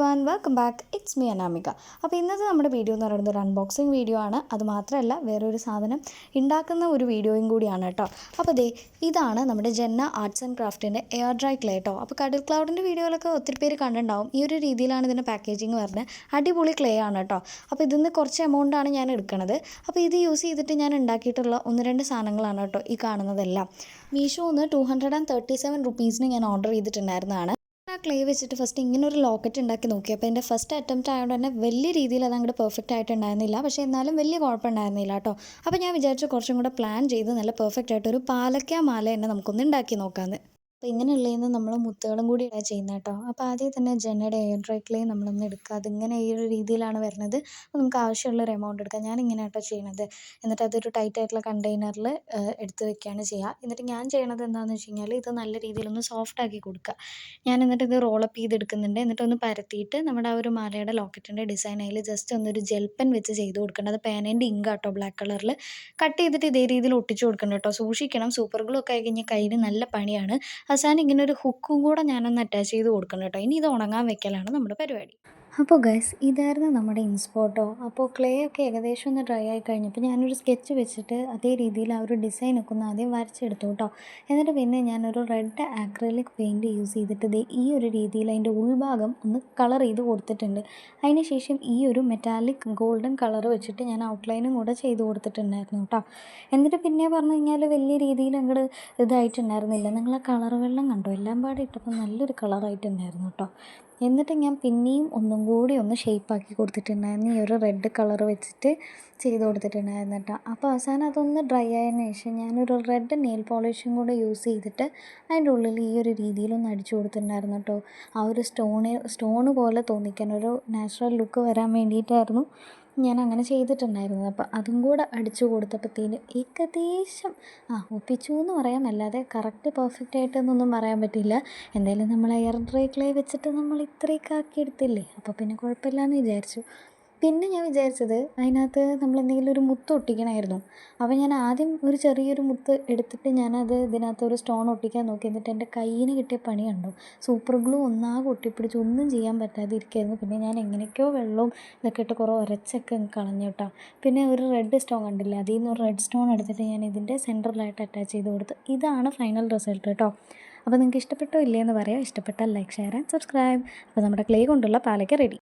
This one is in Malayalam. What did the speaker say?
Everyone, welcome back. It's me Anamika. അപ്പോൾ ഇന്നത്തെ നമ്മുടെ വീഡിയോ എന്ന് പറയുന്നത് ഒരു അൺബോക്സിങ് വീഡിയോ ആണ്. അത് മാത്രമല്ല വേറൊരു സാധനം ഉണ്ടാക്കുന്ന ഒരു വീഡിയോയും കൂടിയാണ് കേട്ടോ. അപ്പോൾ ഇതാണ് നമ്മുടെ ജെന്ന ആർട്സ് ആൻഡ് ക്രാഫ്റ്റിൻ്റെ എയർ ഡ്രൈ ക്ലേ കേട്ടോ. അപ്പോൾ കടൽ ക്ലൗഡിൻ്റെ വീഡിയോയിലൊക്കെ ഒത്തിരി പേര് കണ്ടിട്ടുണ്ടാവും. ഈ ഒരു രീതിയിലാണ് ഇതിൻ്റെ പാക്കേജിങ് വരുന്നത്. അടിപൊളി ക്ലേ ആണ് കേട്ടോ. അപ്പോൾ ഇതിന്ന് കുറച്ച് എമൗണ്ടാണ് ഞാൻ എടുക്കുന്നത്. അപ്പോൾ ഇത് യൂസ് ചെയ്തിട്ട് ഞാൻ ഉണ്ടാക്കിയിട്ടുള്ള 1-2 സാധനങ്ങളാണ് കേട്ടോ ഈ കാണുന്നതെല്ലാം. മീഷോന്ന് 237 റുപ്പീസിന് ഞാൻ ഓർഡർ ചെയ്തിട്ടുണ്ടായിരുന്നതാണ്. ആ ക്ലേ വെച്ചിട്ട് ഫസ്റ്റ് ഇങ്ങനെ ഒരു ലോക്കറ്റ് ഉണ്ടാക്കി നോക്കി. അപ്പോൾ എൻ്റെ ഫസ്റ്റ് അറ്റംപ്റ്റ് ആയതുകൊണ്ട് തന്നെ വലിയ രീതിയിൽ അത് അങ്ങോട്ട് പെർഫെക്റ്റ് ആയിട്ടുണ്ടായിരുന്നില്ല. പക്ഷേ എന്നാലും വലിയ കുഴപ്പമുണ്ടായിരുന്നില്ല കേട്ടോ. അപ്പോൾ ഞാൻ വിചാരിച്ചു കുറച്ചും കൂടെ പ്ലാൻ ചെയ്ത് നല്ല പെർഫെക്റ്റ് ആയിട്ടൊരു പാലക്ക മാല തന്നെ നമുക്കൊന്ന് ഉണ്ടാക്കി നോക്കാമെന്ന്. അപ്പോൾ ഇങ്ങനെയുള്ളതിന് നമ്മൾ മുത്തുകളും കൂടിയാണ് ചെയ്യുന്നത് കേട്ടോ. അപ്പോൾ ആദ്യം തന്നെ ജെന്നയുടെ എയർ ഡ്രൈ ക്ലേ നമ്മളൊന്ന് എടുക്കുക. അതിങ്ങനെ ഈ ഒരു രീതിയിലാണ് വരുന്നത്. അപ്പോൾ നമുക്ക് ആവശ്യമുള്ളൊരു എമൗണ്ട് എടുക്കാം. ഞാനിങ്ങനെ കേട്ടോ ചെയ്യണത്. എന്നിട്ട് അതൊരു ടൈറ്റ് ആയിട്ടുള്ള കണ്ടെയ്നറിൽ എടുത്ത് വെക്കുകയാണ് ചെയ്യുക. എന്നിട്ട് ഞാൻ ചെയ്യണത് എന്താണെന്ന് വെച്ച് കഴിഞ്ഞാൽ ഇത് നല്ല രീതിയിലൊന്ന് സോഫ്റ്റ് ആക്കി കൊടുക്കുക. ഞാൻ എന്നിട്ട് ഇത് റോളപ്പ് ചെയ്തെടുക്കുന്നുണ്ട്. എന്നിട്ടൊന്ന് പരത്തിയിട്ട് നമ്മുടെ ആ ഒരു മാലയുടെ ലോക്കറ്റിൻ്റെ ഡിസൈൻ അതിൽ ജസ്റ്റ് ഒന്നൊരു ജെൽ പെൻ വെച്ച് ചെയ്ത് കൊടുക്കണം. അത് പേനേൻ്റെ ഇങ്ക് കേട്ടോ, ബ്ലാക്ക് കളറിൽ കട്ട് ചെയ്തിട്ട് ഇതേ രീതിയിൽ ഒട്ടിച്ച് കൊടുക്കണം കേട്ടോ. സൂക്ഷിക്കണം, സൂപ്പർ ഗ്ലൂ ഒക്കെ ആയി കഴിഞ്ഞാൽ കയ്യിൽ നല്ല പണിയാണ്. അവസാനം ഇങ്ങനെ ഒരു ഹുക്കും കൂടെ ഞാനൊന്ന് അറ്റാച്ച് ചെയ്ത് കൊടുക്കണം കേട്ടോ. ഇനി ഇത് ഉണങ്ങാൻ വെക്കലാണ് നമ്മുടെ പരിപാടി. അപ്പോൾ ഗൈസ്, ഇതായിരുന്നു നമ്മുടെ ഇൻസ്പോട്ടോ. അപ്പോൾ ക്ലേ ഒക്കെ ഏകദേശം ഒന്ന് ഡ്രൈ ആയി കഴിഞ്ഞപ്പോൾ ഞാനൊരു സ്കെച്ച് വെച്ചിട്ട് അതേ രീതിയിൽ ആ ഒരു ഡിസൈനൊക്കെ ഒന്ന് ആദ്യം വരച്ചെടുത്തു കേട്ടോ. എന്നിട്ട് പിന്നെ ഞാനൊരു റെഡ് ആക്രിലിക് പെയിൻറ്റ് യൂസ് ചെയ്തിട്ട് ഈ ഒരു രീതിയിൽ അതിൻ്റെ ഉൾഭാഗം ഒന്ന് കളർ ചെയ്ത് കൊടുത്തിട്ടുണ്ട്. അതിന് ശേഷം ഈ ഒരു മെറ്റാലിക് ഗോൾഡൻ കളർ വെച്ചിട്ട് ഞാൻ ഔട്ട്ലൈനും കൂടെ ചെയ്ത് കൊടുത്തിട്ടുണ്ടായിരുന്നു കേട്ടോ. എന്നിട്ട് പിന്നെ പറഞ്ഞു കഴിഞ്ഞാൽ വലിയ രീതിയിൽ അങ്ങോട്ട് ഇതായിട്ടുണ്ടായിരുന്നില്ല. നിങ്ങൾ ആ കളർ വെള്ളം കണ്ടോ, എല്ലാം പാടെ ഇട്ടപ്പോൾ നല്ലൊരു കളറായിട്ടുണ്ടായിരുന്നു കേട്ടോ. എന്നിട്ട് ഞാൻ പിന്നെയും ഒന്നും കൂടി ഒന്ന് ഷേപ്പാക്കി കൊടുത്തിട്ടുണ്ടായിരുന്നു. ഈ ഒരു റെഡ് കളർ വെച്ചിട്ട് ചെയ്ത് കൊടുത്തിട്ടുണ്ടായിരുന്നു കേട്ടോ. അപ്പോൾ അവസാനം അതൊന്ന് ഡ്രൈ ആയതിനു ശേഷം ഞാനൊരു റെഡ് നെയിൽ പോളിഷും കൂടെ യൂസ് ചെയ്തിട്ട് അതിൻ്റെ ഉള്ളിൽ ഈ ഒരു രീതിയിലൊന്ന് അടിച്ചു കൊടുത്തിട്ടുണ്ടായിരുന്നു കേട്ടോ. ആ ഒരു സ്റ്റോണ് പോലെ തോന്നിക്കാൻ ഒരു നാച്ചുറൽ ലുക്ക് വരാൻ വേണ്ടിയിട്ടായിരുന്നു ഞാൻ അങ്ങനെ ചെയ്തിട്ടുണ്ടായിരുന്നത്. അപ്പോൾ അതും കൂടെ അടിച്ചു കൊടുത്തപ്പോഴത്തേന് ഏകദേശം ഒപ്പിച്ചു എന്ന് പറയാം, അല്ലാതെ കറക്റ്റ് പെർഫെക്റ്റ് ആയിട്ടൊന്നും പറയാൻ പറ്റില്ല. എന്തായാലും നമ്മൾ എയർ ഡ്രൈ ക്ലേ വെച്ചിട്ട് നമ്മൾ ഇത്രയൊക്കെ ആക്കിയെടുത്തില്ലേ, അപ്പോൾ പിന്നെ കുഴപ്പമില്ലയെന്ന് വിചാരിച്ചു. പിന്നെ ഞാൻ വിചാരിച്ചത് അതിനകത്ത് നമ്മൾ എന്തെങ്കിലും ഒരു മുത്ത് ഒട്ടിക്കണമായിരുന്നു. അപ്പോൾ ഞാൻ ആദ്യം ഒരു ചെറിയൊരു മുത്ത് എടുത്തിട്ട് ഞാനത് ഇതിനകത്ത് ഒരു സ്റ്റോൺ ഒട്ടിക്കാൻ നോക്കി. എന്നിട്ട് എൻ്റെ കയ്യിന് കിട്ടിയ പണി കണ്ടു. സൂപ്പർ ഗ്ലൂ ഒന്നാകെ ഒട്ടിപ്പിടിച്ച് ഒന്നും ചെയ്യാൻ പറ്റാതെ ഇരിക്കുകയായിരുന്നു. പിന്നെ ഞാൻ എങ്ങനെയൊക്കെയോ വെള്ളവും ഇതൊക്കെ ഇട്ട് കുറേ ഉരച്ചൊക്കെ കളഞ്ഞു കേട്ടോ. പിന്നെ ഒരു റെഡ് സ്റ്റോൺ കണ്ടില്ല, അതിൽ നിന്ന് ഒരു റെഡ് സ്റ്റോൺ എടുത്തിട്ട് ഞാൻ ഇതിൻ്റെ സെൻറ്ററിലായിട്ട് അറ്റാച്ച് ചെയ്ത് കൊടുത്തു. ഇതാണ് ഫൈനൽ റിസൾട്ട് കേട്ടോ. അപ്പോൾ നിങ്ങൾക്ക് ഇഷ്ടപ്പെട്ടോ ഇല്ലയെന്ന് പറയാം. ഇഷ്ടപ്പെട്ടാൽ ലൈക്ക്, ഷെയർ ആൻഡ് സബ്സ്ക്രൈബ്. അപ്പോൾ നമ്മുടെ ക്ലേ കൊണ്ടുള്ള പാലക്ക റെഡി.